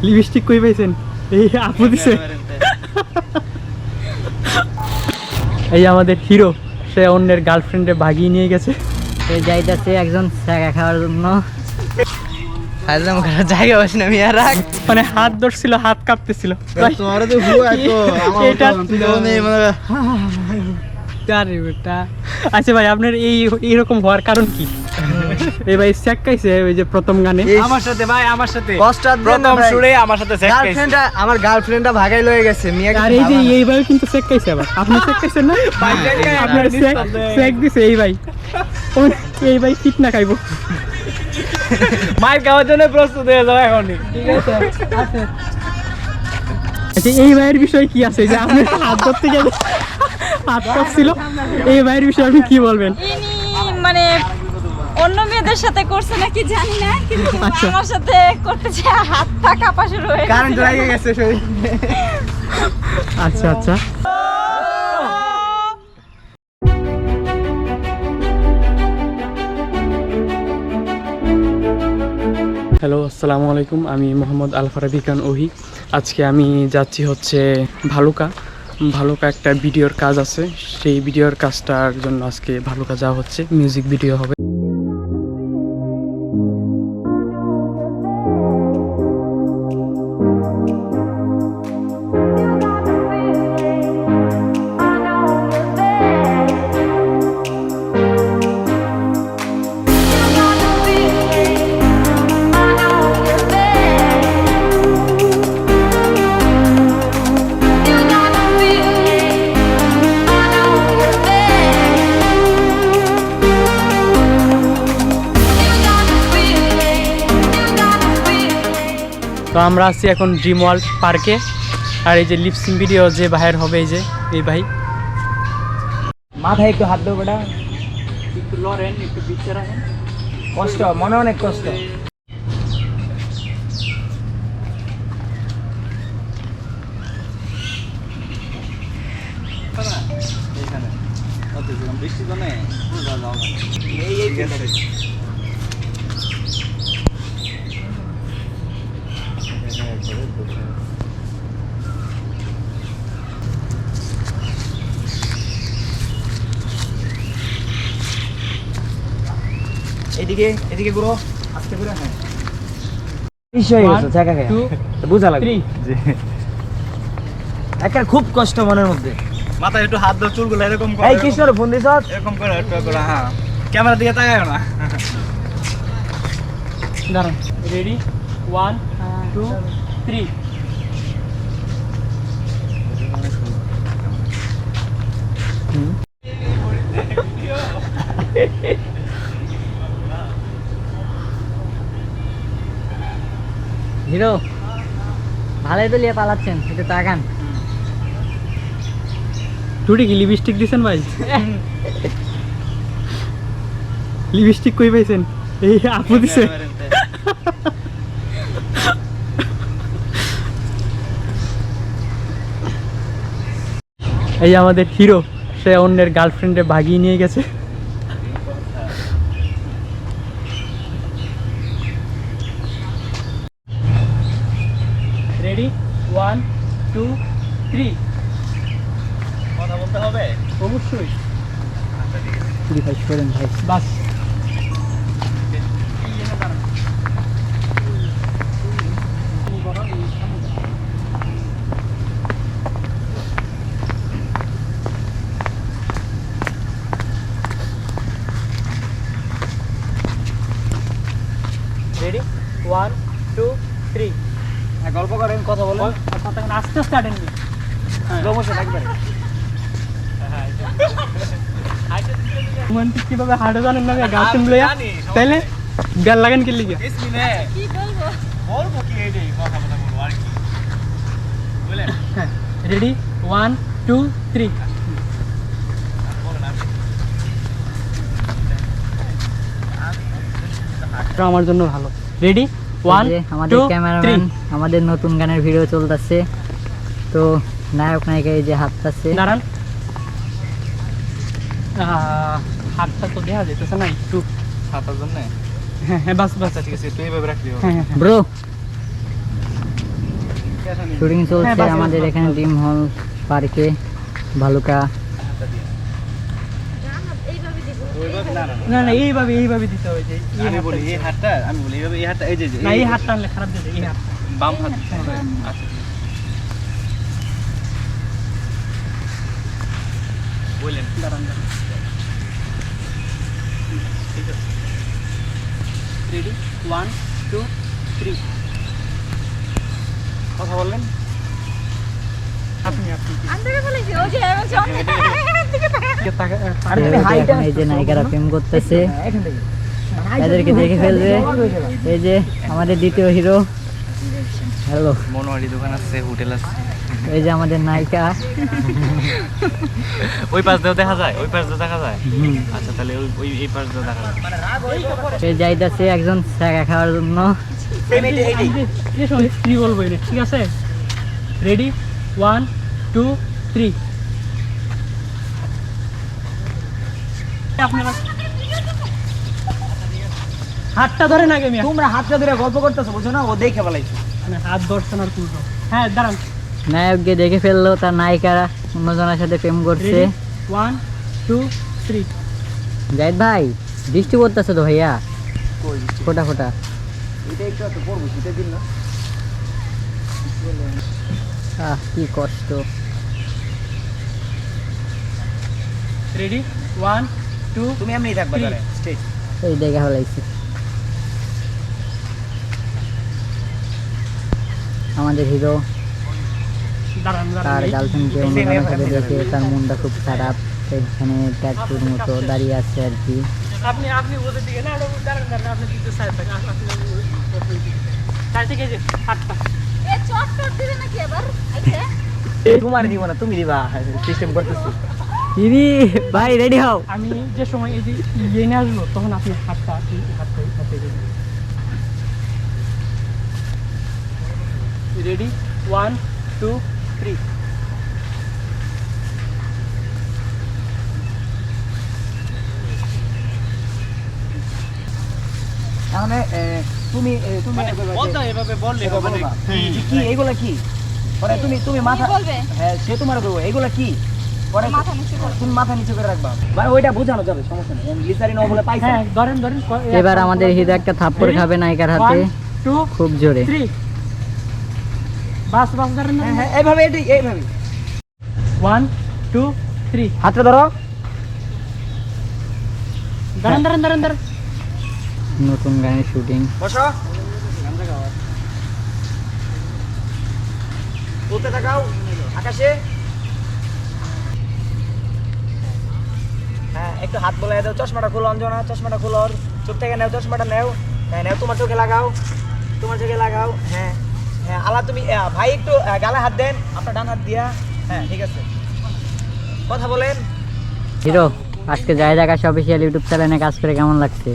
Lipstick কই পাইছেন? এই আপু দিছে। এই আমাদের হিরো, সে অন্যের গার্লফ্রেন্ডে ভাগিয়ে নিয়ে গেছে। সে যাইতেছে একজন ছাগা খাওয়ার জন্য। জায়গা বসে না মিয়া রাখ, মানে হাত ধরছিল, হাত কাঁপতেছিল। আচ্ছা ভাই, আপনার এইরকম হওয়ার কারণ কি? এই ভাই চেক খাইছে ওই যে প্রথম গানে আমার সাথে ভাই, আমার সাথে প্রথম সুরে আমার সাথে চেক খাইছে। আমার গার্লফ্রেন্ডটা ভাগাই লয়ে গেছে মিয়া। আর এই যে এই ভাই কিন্তু চেক খাইছে আবার। আপনি চেক খাইছেন না? আপনার চেক দিছে এই ভাই। এই ভাই ঠিক না খাইবো। মাইর খাওয়ার জন্য প্রস্তুত হয়ে যাও এখনই। ঠিক আছে, আছে। আচ্ছা, এই ভাইয়ের বিষয় কি আছে যে আপনি হাত ধরতে গেলে হাত কাঁপছিল? এই ভাইয়ের বিষয়ে আপনি কি বলবেন? মানে অন্য মেয়েদের সাথে করছে নাকি জানি না, কিন্তু আমার সাথে করতেছে, হাত পা কাঁপা শুরু হয়ে গেছে। কারেন্ট লাগে গেছে শরীরে। আচ্ছা আচ্ছা। হ্যালো, আসসালামু আলাইকুম। আমি মোহাম্মদ ফারাবি খান ওহি। আজকে আমি যাচ্ছি হচ্ছে ভালুকা একটা ভিডিওর কাজ আছে। সেই ভিডিওর কাজটার জন্য আজকে ভালুকা যাওয়া হচ্ছে। মিউজিক ভিডিও হবে। তো আমরা আছি এখন ড্রিম ওয়ার্ল্ড পার্কে। আর এই যে লিপসিং ভিডিও যে ভাইয়ের হবে, এই যে এই ভাই। মাথায় একটু হাত দেবো বেটা, একটু লড়েন, একটু বিচ্ছে রাখেন। কষ্ট মনে অনেক কষ্ট। বৃষ্টি তো নেই, এদিকে এদিকে ঘুরো, আস্তে করে। হ্যাঁ, বুঝা লাগবে। একটা খুব কষ্ট মনের মধ্যে। মাথায় একটু হাত ধরে চুলগুলো এরকম করে। এই কৃষ্ণর ফোন দিছ এরকম করে একটু করে। হ্যাঁ, ক্যামেরার দিকে তাকায়ও না। দাঁড়ান, রেডি, 1 2 3। হিরো ভালোই তো লিয়ে পালাচ্ছেন, একটু তাকান। টুটি কি লিপস্টিক দিছেন ভাই? লিপস্টিক কই পাইছেন? এই আপু দিছে। এই আমাদের হিরো, সে অন্যের গার্লফ্রেন্ডে ভাগিয়ে নিয়ে গেছে। রেডি, 1 2 3। কথা বলতে হবে অবশ্যই। ভাই করেন ভাই, বাস। রেডি, 1 2 3। গল্প করেন, কথা বলেন, আস্তে আস্তে আটেননি। রোমান্টিক কিভাবে হাঁটে জানেন না? গার্লফ্রেন্ড লইয়া তাইলে গাল লাগেন কি লিগা? কি বলবো? বলবো কি এই যে কথা বলবো আর কি বলেন। রেডি, 1 2 3। আমার জন্য ভালো। রেডি, 1 আমাদের ক্যামেরাম্যান, আমাদের নতুন গানের ভিডিও চলতেছে। তো নায়ক নায়িকা এই যে হাঁটতেছে। দাঁড়ান, হাতটা তো দেখা যেতেছে না একটু। হাতার জন্য? হ্যাঁ হ্যাঁ, বাস বাস। ঠিক আছে, তুই এইভাবে রাখলি। ব্রো শুটিং চলছে আমাদের এখানে ড্রিম হল পার্কে ভালুকা। না না এইভাবে দিতে হবে যে আমি বলি এই হাতটা এইভাবে এই হাতটা এই যে না এই হাতটা আনলে খারাপ দেবে এই হাত বাম হাত আচ্ছা বলেন দাঁড়ান ঠিক আছে রেডি 1 2 3 কথা বললেন আপনি আন্দাজে বলেছি ও যে বলছে এখন এই যে নায়িকারা প্রেম করতেছে, এদেরকে দেখে ফেলবে। এই যে আমাদের দ্বিতীয় হিরো, হ্যালো, মনোহারি দোকান আছে, হোটেল আছে। এই যে আমাদের নায়িকা। ওই পাশ দিয়েও দেখা যায়, ওই পাশ দিয়ে দেখা যায়। আচ্ছা তাহলে ওই এই পাশ দিয়ে দেখা যায়। সে যাইতেছে একজন চাকা খাওয়ার জন্য। কি বলবো এটা, ঠিক আছে? রেডি 1 2 3 আপনারা হাতটা ধরে না গেমি, তোমরা হাতটা ধরে গল্প করতেছো বুঝছো না, ও দেখে ফেলাইছো। মানে হাত ধরছেন আর পুরো। হ্যাঁ দাঁড়ান, নায়ককে দেখে ফেললো, তার নায়িকারা অন্যজনের সাথে প্রেম করছে। 1 2 3 জাহিদ ভাই বৃষ্টি পড়তেছে তো ভাইয়া, ফোটা ফোটা। এটা একটু তো পড়বো, শীতের দিন না। কি কষ্ট। রেডি 1 2 তুমি এমনি থাকবা ধরে স্টেজ। এই দেখে ফেলাইছে আমাদের হিরো। দাঁড়ান তার দাঁড়ান গার্লফ্রেন্ডকে অন্যজনের সাথে দেখে তার মনটা খুব খারাপ, এখানে ট্যাটুর মতো দাঁড়িয়ে আছে আর কি। আপনি ওদের দিকে না, দাঁড়ান দাঁড়ান, আপনি দিতে সাইড থাকেন, আপনি সাইড থেকে যে হাতটা এ চট দিবে নাকি আবার আইছে তোমার দিব না, তুমি দিবা, সিস্টেম করতেছি। দিদি ভাই রেডি হও। আমি যে সময় এই যে ইয়ে নিয়ে আসবো তখন আপনি হাতটা রেডি 1 2 3 মানে তুমি তুমি এভাবে বললে হবে না। কি এগুলা কি? পরে তুমি মাথা, বলবে হ্যাঁ সে তোমার বলবো এগুলা কি, পরে মাথা নিচু করো। তুমি মাথা নিচু করে রাখবা, মানে ওইটা বোঝানো যাবে, সমস্যা নেই। গ্লিসারিন ও বলে পাইছে। হ্যাঁ ধরেন ধরেন। এবার আমাদের হিরো একটা থাপ্পড় খাবে নায়িকার হাতে 1 2 খুব জোরে। 3 বাস বাস ধরেন। হ্যাঁ হ্যাঁ এইভাবে, এইভাবে 1 2 3 হাতটা ধরো। দাঁড়ান দাঁড়ান দাঁড়ান দাঁড়ান। নতুন গানের শুটিং। বসো, বলতে থাকাও আকাশে। হ্যাঁ একটু হাত বলে দাও, চশমাটা খুলো অঞ্জনা, চশমাটা খুলো, চোখ থেকে নেও, চশমাটা নেও। হ্যাঁ নেও, তোমার চোখে লাগাও, তোমার চোখে লাগাও। হ্যাঁ হ্যাঁ আলা তুমি ভাই একটু গালে হাত দেন, আপনার ডান হাত দিয়া। হ্যাঁ ঠিক আছে, কথা বলেন। হিরো আজকে জাহিদ আকাশ অফিসিয়াল ইউটিউব চ্যানেলে কাজ করে কেমন লাগছে?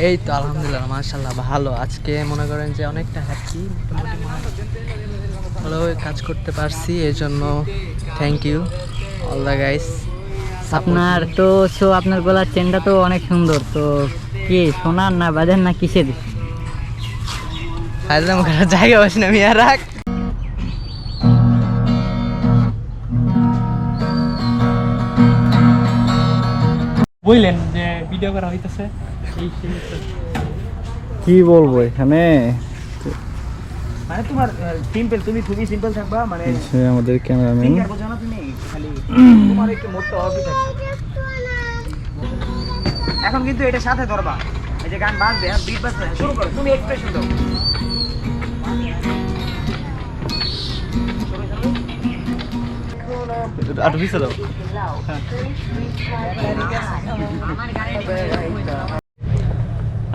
এই তো আলহামদুলিল্লাহ, মাশাআল্লাহ ভালো। আজকে মনে করেন যে অনেকটা হ্যাপি, ভালো কাজ করতে পারছি, এই জন্য thank you all the guys. আপনার তো আপনার গলার চেনটা তো অনেক সুন্দর, তো কি সোনার না বাঁধেন না কিসের? ফায়দা করার জায়গা বসে না মিয়া, রাখ। বললেন যে ভিডিও করা হইতেছে, কি বলবো এখানে, মানে তোমার সিম্পল, তুমি খুবই সিম্পল থাকবা, মানে সে আমাদের ক্যামেরাম্যান। সিঙ্গার বোঝো না তুমি, খালি তোমার একটু মোটটা অফিস আছে। এখন কিন্তু এটা সাথে ধরবা, এই যে গান বাজবে, বিট বাজবে, শুরু করো, তুমি এক্সপ্রেশন দাও। আর ভিসা দাও।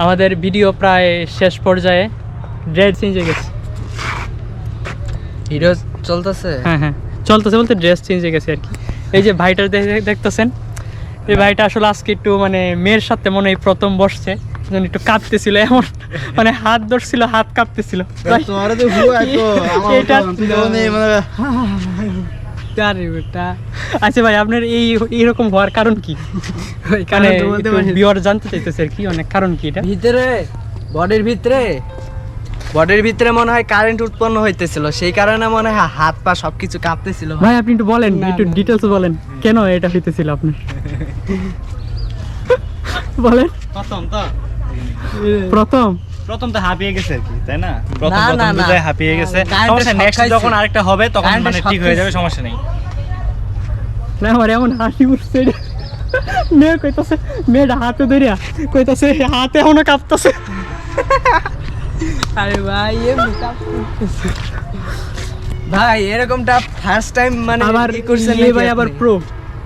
আমাদের ভিডিও প্রায় শেষ পর্যায়ে, ড্রেস চেঞ্জ হয়ে গেছে। ভিডিও চলতেছে। হ্যাঁ হ্যাঁ চলতেছে বলতে ড্রেস চেঞ্জ হয়ে গেছে আর কি। এই যে ভাইটা দেখতেছেন, এই ভাইটা আসলে আজকে একটু মানে মেয়ের সাথে মনে হয় প্রথম বসছে, একটু কাঁপতেছিল, এমন মানে হাত ধরছিল, হাত কাঁপতেছিল। আচ্ছা ভাই আপনার এইরকম হওয়ার কারণ কি? মানে ভিউয়ার জানতে চাইতেছে আর কি, অনেক কারণ কি এটা? ভিতরে বডির ভিতরে বডির ভিতরে মনে হয় কারেন্ট উৎপন্ন হইতেছিল, সেই কারণে মনে হয় হাত পা সবকিছু কাঁপতেছিল। ভাই আপনি একটু বলেন, একটু ডিটেলস বলেন কেন এটা হইতেছিল আপনার। বলেন। প্রথম তো হাঁপিয়ে গেছে আর কি, তাই না? না, না, না। হাঁপিয়ে গেছে, কারেন্টের সমস্যা শক নেক্সট খাইছে। যখন আরেকটা হবে তখন কারেন্টের মানে শক ঠিক হয়ে যাবে, খাইছে। সমস্যা নেই। না আমার এমন হাসি উঠছে, মেয়ে কইতাছে, মেয়েটা হাতে ধরিয়া কইতাছে হাতে এখনো কাঁপতাছে। আরে ভাই এমনি কাঁপতেছে। ভাই এরকমটা ফার্স্ট টাইম মানে আবার কি করছেন এই ভাই আবার প্রো,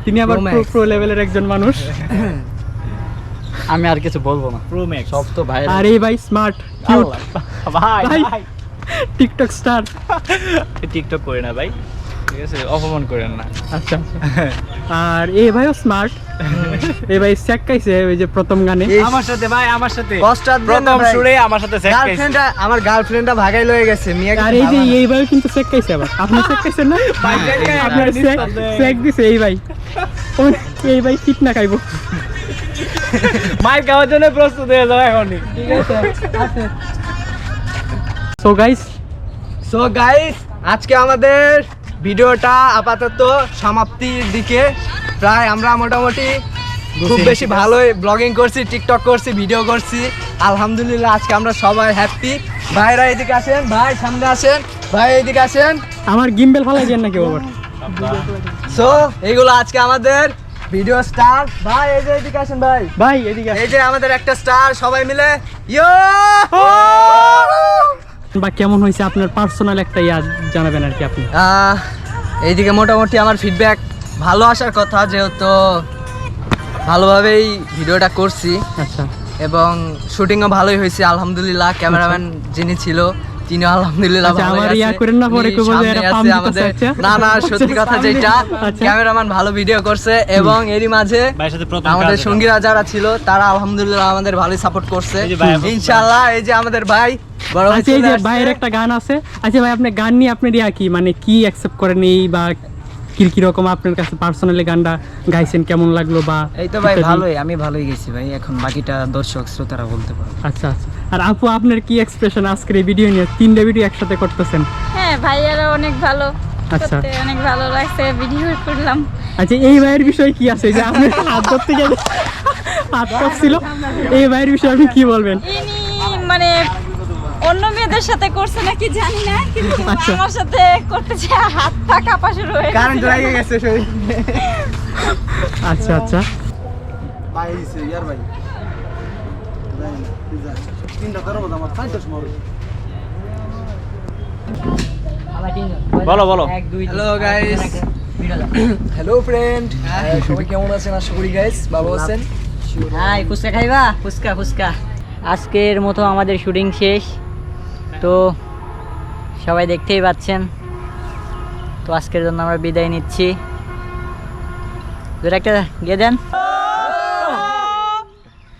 তিনি আবার Pro প্রো Max। প্রো লেভেলের একজন মানুষ। আমি আর কিছু বলবো না, প্রো ম্যাক্স সব তো ভাই। আর এই ভাই স্মার্ট কিউট ভাই ভাই ভাই টিকটক স্টার। টিকটক করে না ভাই, ঠিক আছে? অপমান করেন না। আচ্ছা আর এই ভাইও স্মার্ট, এই ভাই চেক খাইছে ওই যে প্রথম গানে। আমার সাথে ভাই, আমার সাথে কষ্ট আর দেন না প্রথম ভাই। শুরুই আমার সাথে সেট খাইছে। আমার গার্লফ্রেন্ডটা ভাগাই লয়ে গেছে মিয়া। আর এই যে এই ভাই কিন্তু চেক খাইছে, আবার আপনি চেক খাইছেন না? আপনার চেক দিছে এই ভাই, এই ভাই ঠিক না খাইবো। মাইর খাওয়ার জন্য প্রস্তুত হয়ে যাও এখনই। সো গাইস, সো গাইস, আজকে আমাদের ভিডিওটা আপাতত সমাপ্তির দিকে প্রায়। আমরা মোটামুটি খুব বেশি ভালোই ব্লগিং করছি, টিকটক করছি, ভিডিও করছি। আলহামদুলিল্লাহ আজকে আমরা সবাই হ্যাপি। ভাইরা এদিকে আসেন, ভাই সামনে আসেন, ভাই এদিকে আসেন। আমার গিম্বেল ফালাই দেন নাকি আবার? সো এইগুলো আজকে আমাদের ভিডিও স্টার। ভাই এই যে এদিকে আসেন ভাই, ভাই এদিকে এই যে আমাদের একটা স্টার, সবাই মিলে ইয়ো। বা কেমন হয়েছে আপনার পার্সোনাল একটা ইয়াদ জানাবেন আর কি আপনি। এইদিকে মোটামুটি আমার ফিডব্যাক ভালো আসার কথা, যেহেতু ভালোভাবেই ভিডিওটা করছি আচ্ছা এবং শুটিংও ভালোই হয়েছে আলহামদুলিল্লাহ। ক্যামেরাম্যান যিনি ছিল তিনিও আলহামদুলিল্লাহ আচ্ছা, ভালোই আমার আছে। ইয়া করেন না পরে উনি কইবো যে সামনে এরা আছে পাম দিতেছে, আমাদের। আচ্ছা। না না, সত্যি কথা যেটা, আচ্ছা। ক্যামেরাম্যান ভালো ভিডিও করছে এবং এরই মাঝে ভাইয়ের সাথে প্রথম আমাদের কাজ সঙ্গীরা যারা ছিল তারা আলহামদুলিল্লাহ আমাদের ভালোই সাপোর্ট করছে এই যে ভাই, ইনশাআল্লাহ। এই যে আমাদের ভাই বড় ভাই আচ্ছা এই চলে যে আসছে। ভাইয়ের একটা গান আছে। আচ্ছা ভাই আপনার গান নিয়ে আপনার ইয়া কি, মানে কি অ্যাকসেপ্ট করেন এই, বা কিরকম আপনার কাছে পার্সোনালি গানটা গাইছেন কেমন লাগলো বা এই তো ভাই ইত্যাদি? ভালোই, আমি ভালোই গেছি ভাই, এখন বাকিটা দর্শক শ্রোতারা বলতে পারে। আচ্ছা আচ্ছা। আর আপু আপনার কি এক্সপ্রেশন আজকের এই ভিডিও নিয়ে? 3টা ভিডিও একসাথে করতেছেন। হ্যাঁ ভাইয়ারা অনেক ভালো, আচ্ছা। করতে অনেক ভালো লাগছে, ভিডিও করলাম। আচ্ছা এই ভাইয়ের বিষয় কি আছে যে আপনি হাত ধরতে গেলে হাত কাঁপছিল, এই ভাইয়ের বিষয়ে আপনি কি বলবেন? ইনি মানে অন্য মেয়েদের সাথে করছে নাকি জানি না, কিন্তু আচ্ছা। আমার সাথে করতেছে, হাত পা কাঁপা শুরু হয়ে কারেন্ট লেগে গেছে শরীরে। আচ্ছা আচ্ছা। বলো বলো। হ্যালো গাইস, হ্যালো ফ্রেন্ড, সবাই কেমন আছেন? আশা করি গাইস ভালো আছেন। হাই, ফুচকা খাইবা? ফুচকা ফুচকা। আজকের মতো আমাদের শুটিং শেষ, তো সবাই দেখতেই পাচ্ছেন। তো আজকের জন্য আমরা বিদায় নিচ্ছি। একটা গিয়ে দেন।